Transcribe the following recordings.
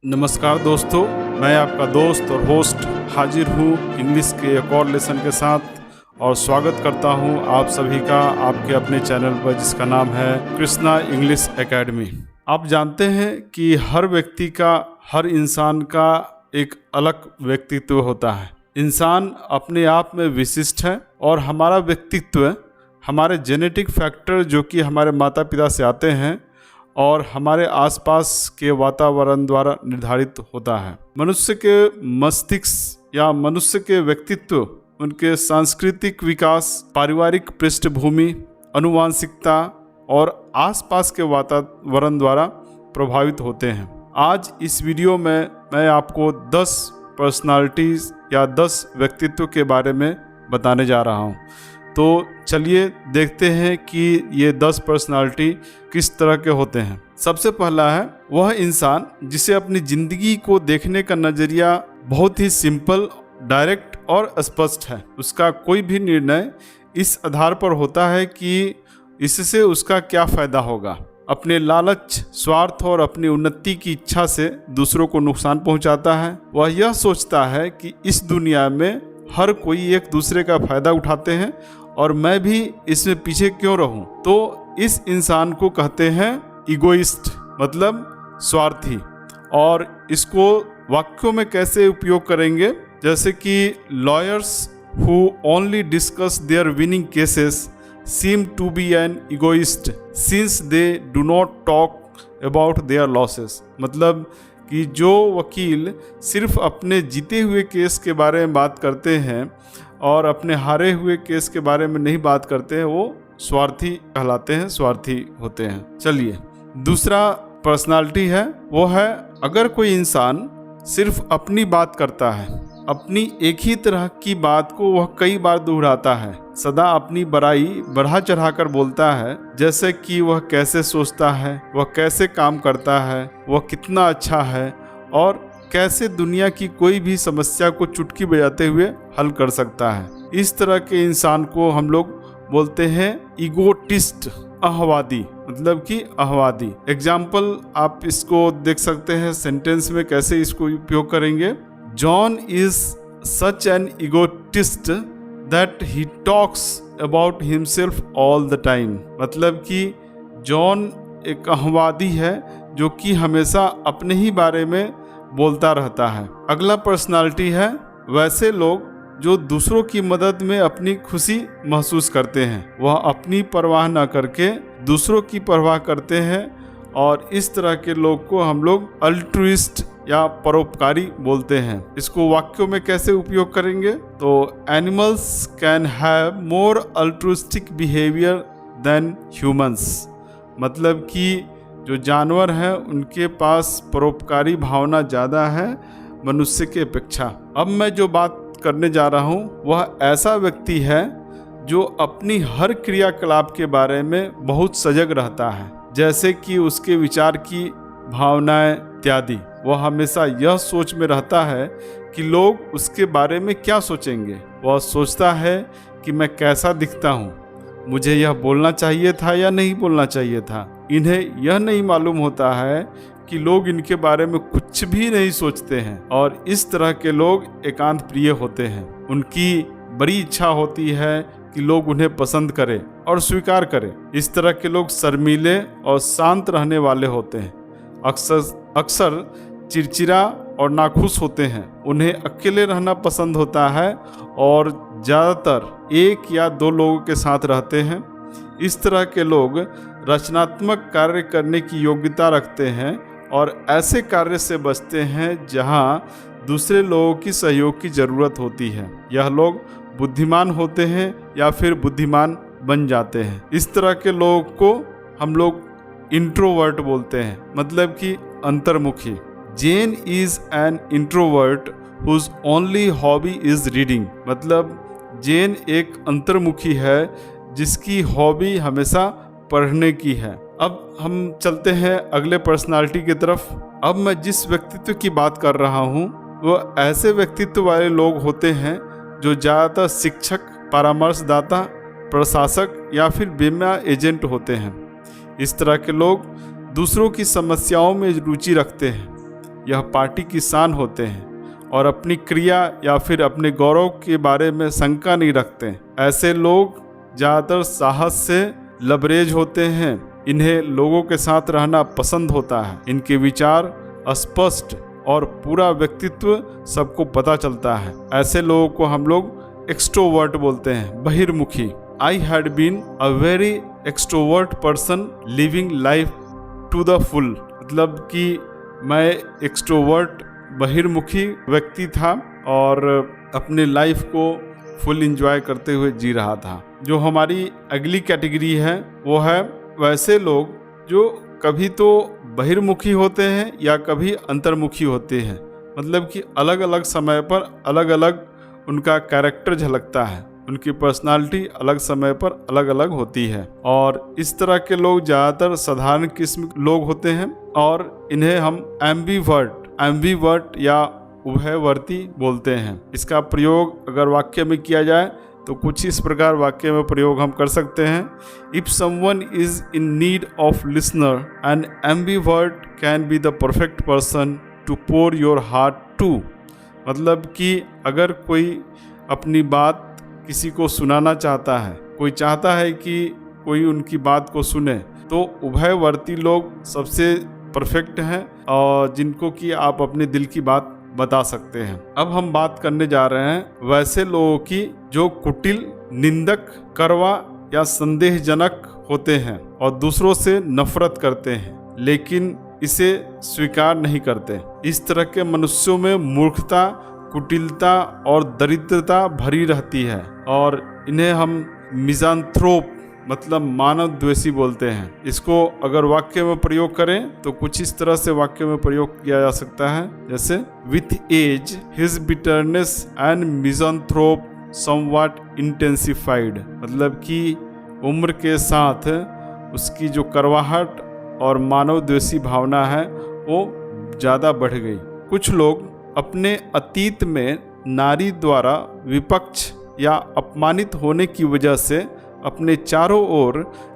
नमस्कार दोस्तों, मैं आपका दोस्त और होस्ट हाजिर हूँ इंग्लिश के एक और लेसन के साथ और स्वागत करता हूँ आप सभी का आपके अपने चैनल पर जिसका नाम है कृष्णा इंग्लिश एकेडमी। आप जानते हैं कि हर व्यक्ति का, हर इंसान का एक अलग व्यक्तित्व होता है। इंसान अपने आप में विशिष्ट है और हमारा व्यक्तित्व हमारे जेनेटिक फैक्टर जो कि हमारे माता पिता से आते हैं और हमारे आसपास के वातावरण द्वारा निर्धारित होता है। मनुष्य के मस्तिष्क या मनुष्य के व्यक्तित्व उनके सांस्कृतिक विकास, पारिवारिक पृष्ठभूमि, आनुवंशिकता और आसपास के वातावरण द्वारा प्रभावित होते हैं। आज इस वीडियो में मैं आपको 10 पर्सनालिटीज़ या 10 व्यक्तित्व के बारे में बताने जा रहा हूँ। तो चलिए देखते हैं कि ये 10 पर्सनालिटी किस तरह के होते हैं। सबसे पहला है वह इंसान जिसे अपनी ज़िंदगी को देखने का नज़रिया बहुत ही सिंपल, डायरेक्ट और स्पष्ट है। उसका कोई भी निर्णय इस आधार पर होता है कि इससे उसका क्या फ़ायदा होगा। अपने लालच, स्वार्थ और अपनी उन्नति की इच्छा से दूसरों को नुकसान पहुंचाता है। वह यह सोचता है कि इस दुनिया में हर कोई एक दूसरे का फ़ायदा उठाते हैं और मैं भी इसमें पीछे क्यों रहूं। तो इस इंसान को कहते हैं इगोइस्ट, मतलब स्वार्थी। और इसको वाक्यों में कैसे उपयोग करेंगे, जैसे कि lawyers who only discuss their winning cases seem to be an egoist since they do not talk about their losses. मतलब कि जो वकील सिर्फ अपने जीते हुए केस के बारे में बात करते हैं और अपने हारे हुए केस के बारे में नहीं बात करते हैं, वो स्वार्थी कहलाते हैं, स्वार्थी होते हैं। चलिए, दूसरा पर्सनालिटी है वो है अगर कोई इंसान सिर्फ अपनी बात करता है, अपनी एक ही तरह की बात को वह कई बार दोहराता है, सदा अपनी बड़ाई बढ़ा चढ़ाकर बोलता है, जैसे कि वह कैसे सोचता है, वह कैसे काम करता है, वह कितना अच्छा है और कैसे दुनिया की कोई भी समस्या को चुटकी बजाते हुए हल कर सकता है। इस तरह के इंसान को हम लोग बोलते हैं इगोटिस्ट, अहवादी, मतलब कि अहवादी। एग्जाम्पल आप इसको देख सकते हैं सेंटेंस में, कैसे इसको उपयोग करेंगे। John is such an egotist that he talks about himself all the time. मतलब कि जॉन एक अहवादी है जो कि हमेशा अपने ही बारे में बोलता रहता है। अगला पर्सनालिटी है वैसे लोग जो दूसरों की मदद में अपनी खुशी महसूस करते हैं। वह अपनी परवाह न करके दूसरों की परवाह करते हैं और इस तरह के लोग को हम लोग अल्ट्रुइस्ट या परोपकारी बोलते हैं। इसको वाक्यों में कैसे उपयोग करेंगे, तो animals can have more altruistic behaviour then humans. मतलब कि जो जानवर हैं उनके पास परोपकारी भावना ज़्यादा है मनुष्य के अपेक्षा। अब मैं जो बात करने जा रहा हूँ वह ऐसा व्यक्ति है जो अपनी हर क्रियाकलाप के बारे में बहुत सजग रहता है, जैसे कि उसके विचार की भावनाएं इत्यादि। वह हमेशा यह सोच में रहता है कि लोग उसके बारे में क्या सोचेंगे। वह सोचता है कि मैं कैसा दिखता हूँ, मुझे यह बोलना चाहिए था या नहीं बोलना चाहिए था। इन्हें यह नहीं मालूम होता है कि लोग इनके बारे में कुछ भी नहीं सोचते हैं और इस तरह के लोग एकांत प्रिय होते हैं। उनकी बड़ी इच्छा होती है कि लोग उन्हें पसंद करें और स्वीकार करें। इस तरह के लोग शर्मीले और शांत रहने वाले होते हैं, अक्सर चिड़चिड़ा और नाखुश होते हैं। उन्हें अकेले रहना पसंद होता है और ज़्यादातर 1 या 2 लोगों के साथ रहते हैं। इस तरह के लोग रचनात्मक कार्य करने की योग्यता रखते हैं और ऐसे कार्य से बचते हैं जहां दूसरे लोगों की सहयोग की ज़रूरत होती है। यह लोग बुद्धिमान होते हैं या फिर बुद्धिमान बन जाते हैं। इस तरह के लोगों को हम लोग इंट्रोवर्ट बोलते हैं, मतलब कि अंतर्मुखी। Jane is an introvert whose only hobby is reading. मतलब जेन एक अंतर्मुखी है जिसकी हॉबी हमेशा पढ़ने की है। अब हम चलते हैं अगले पर्सनालिटी की तरफ। अब मैं जिस व्यक्तित्व की बात कर रहा हूँ वो ऐसे व्यक्तित्व वाले लोग होते हैं जो ज़्यादातर शिक्षक, परामर्शदाता, प्रशासक या फिर बीमा एजेंट होते हैं। इस तरह के लोग दूसरों की समस्याओं में रुचि रखते हैं। यह पार्टी की शान होते हैं और अपनी क्रिया या फिर अपने गौरव के बारे में शंका नहीं रखते। ऐसे लोग ज़्यादातर साहस से लबरेज होते हैं। इन्हें लोगों के साथ रहना पसंद होता है। इनके विचार स्पष्ट और पूरा व्यक्तित्व सबको पता चलता है। ऐसे लोगों को हम लोग एक्सट्रोवर्ट बोलते हैं, बहिर्मुखी। I had been a very extrovert person living life to the full. मतलब कि मैं एक्सट्रोवर्ट बहिर्मुखी व्यक्ति था और अपने लाइफ को फुल एंजॉय करते हुए जी रहा था। जो हमारी अगली कैटेगरी है वो है वैसे लोग जो कभी तो बहिर्मुखी होते हैं या कभी अंतर्मुखी होते हैं। मतलब कि अलग अलग समय पर अलग अलग उनका कैरेक्टर झलकता है, उनकी पर्सनालिटी अलग समय पर अलग अलग होती है। और इस तरह के लोग ज़्यादातर साधारण किस्म लोग होते हैं और इन्हें हम एम्बीवर्ट या उभयवर्ती बोलते हैं। इसका प्रयोग अगर वाक्य में किया जाए तो कुछ इस प्रकार वाक्य में प्रयोग हम कर सकते हैं। If someone is in need of listener an ambivert can be the perfect person to pour your heart to. मतलब कि अगर कोई अपनी बात किसी को सुनाना चाहता है, कोई चाहता है कि कोई उनकी बात को सुने, तो उभयवर्ती लोग सबसे परफेक्ट हैं और जिनको कि आप अपने दिल की बात बता सकते हैं। अब हम बात करने जा रहे हैं वैसे लोगों की जो कुटिल, निंदक, कड़वा या संदेहजनक होते हैं और दूसरों से नफरत करते हैं लेकिन इसे स्वीकार नहीं करते। इस तरह के मनुष्यों में मूर्खता, कुटिलता और दरिद्रता भरी रहती है और इन्हें हम मिज़ान्थ्रोप मतलब मानव द्वेषी बोलते हैं। इसको अगर वाक्य में प्रयोग करें तो कुछ इस तरह से वाक्य में प्रयोग किया जा सकता है, जैसे with age his bitterness and misanthrope somewhat intensified. मतलब कि उम्र के साथ उसकी जो कड़वाहट और मानव द्वेषी भावना है वो ज़्यादा बढ़ गई। कुछ लोग अपने अतीत में नारी द्वारा विपक्ष या अपमानित होने की वजह से अपने चारों ओर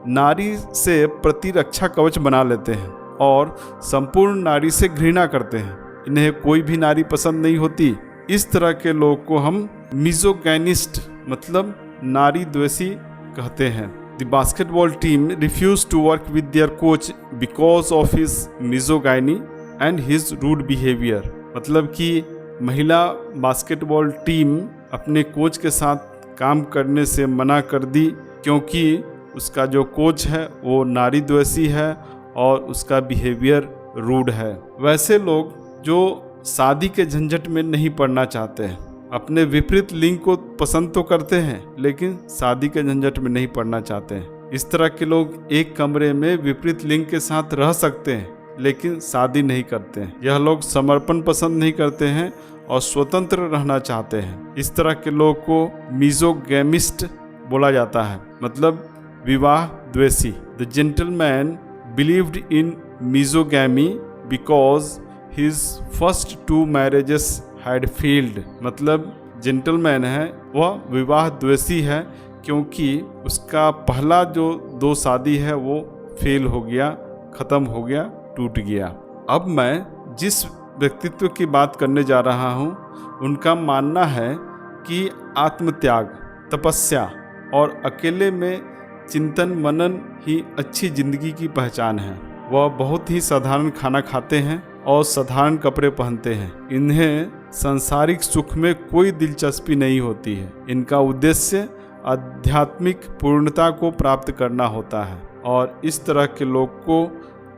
नारी से प्रतिरक्षा कवच बना लेते हैं और संपूर्ण नारी से घृणा करते हैं। इन्हें कोई भी नारी पसंद नहीं होती। इस तरह के लोग को हम मिज़ोगाइनिस्ट मतलब नारी द्वेषी कहते हैं। The basketball team refuse to work with their coach because of his misogyny and his rude behaviour. मतलब कि महिला बास्केटबॉल टीम अपने कोच के साथ काम करने से मना कर दी क्योंकि उसका जो कोच है वो नारी द्वेषी है और उसका बिहेवियर रूड है। वैसे लोग जो शादी के झंझट में नहीं पड़ना चाहते हैं, अपने विपरीत लिंग को पसंद तो करते हैं लेकिन शादी के झंझट में नहीं पड़ना चाहते हैं। इस तरह के लोग एक कमरे में विपरीत लिंग के साथ रह सकते हैं लेकिन शादी नहीं करते हैं। यह लोग समर्पण पसंद नहीं करते हैं और स्वतंत्र रहना चाहते हैं। इस तरह के लोग को मिज़ोगैमिस्ट बोला जाता है, मतलब विवाह द्वेषी। The gentleman believed in misogamy because his first 2 marriages had failed. मतलब जेंटलमैन है वह विवाह द्वेषी है क्योंकि उसका पहला जो 2 शादी है वो फेल हो गया, ख़त्म हो गया, टूट गया। अब मैं जिस व्यक्तित्व की बात करने जा रहा हूँ उनका मानना है कि आत्मत्याग, तपस्या और अकेले में चिंतन मनन ही अच्छी जिंदगी की पहचान है। वह बहुत ही साधारण खाना खाते हैं और साधारण कपड़े पहनते हैं। इन्हें सांसारिक सुख में कोई दिलचस्पी नहीं होती है। इनका उद्देश्य आध्यात्मिक पूर्णता को प्राप्त करना होता है और इस तरह के लोग को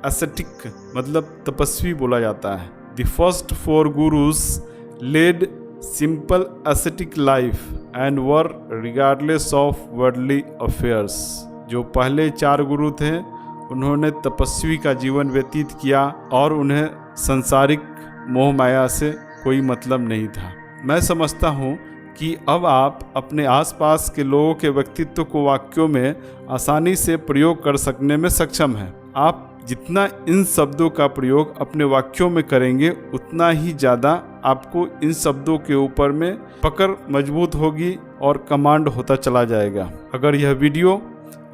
एसेटिक मतलब तपस्वी बोला जाता है। The first 4 gurus led simple ascetic life and were regardless of worldly affairs। जो पहले 4 गुरु थे उन्होंने तपस्वी का जीवन व्यतीत किया और उन्हें सांसारिक मोह माया से कोई मतलब नहीं था। मैं समझता हूँ कि अब आप अपने आसपास के लोगों के व्यक्तित्व को वाक्यों में आसानी से प्रयोग कर सकने में सक्षम हैं। आप जितना इन शब्दों का प्रयोग अपने वाक्यों में करेंगे उतना ही ज़्यादा आपको इन शब्दों के ऊपर में पकड़ मजबूत होगी और कमांड होता चला जाएगा। अगर यह वीडियो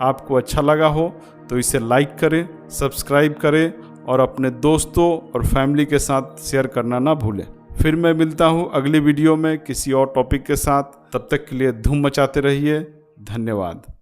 आपको अच्छा लगा हो तो इसे लाइक करें, सब्सक्राइब करें और अपने दोस्तों और फैमिली के साथ शेयर करना ना भूलें। फिर मैं मिलता हूँ अगली वीडियो में किसी और टॉपिक के साथ। तब तक के लिए धूम मचाते रहिए। धन्यवाद।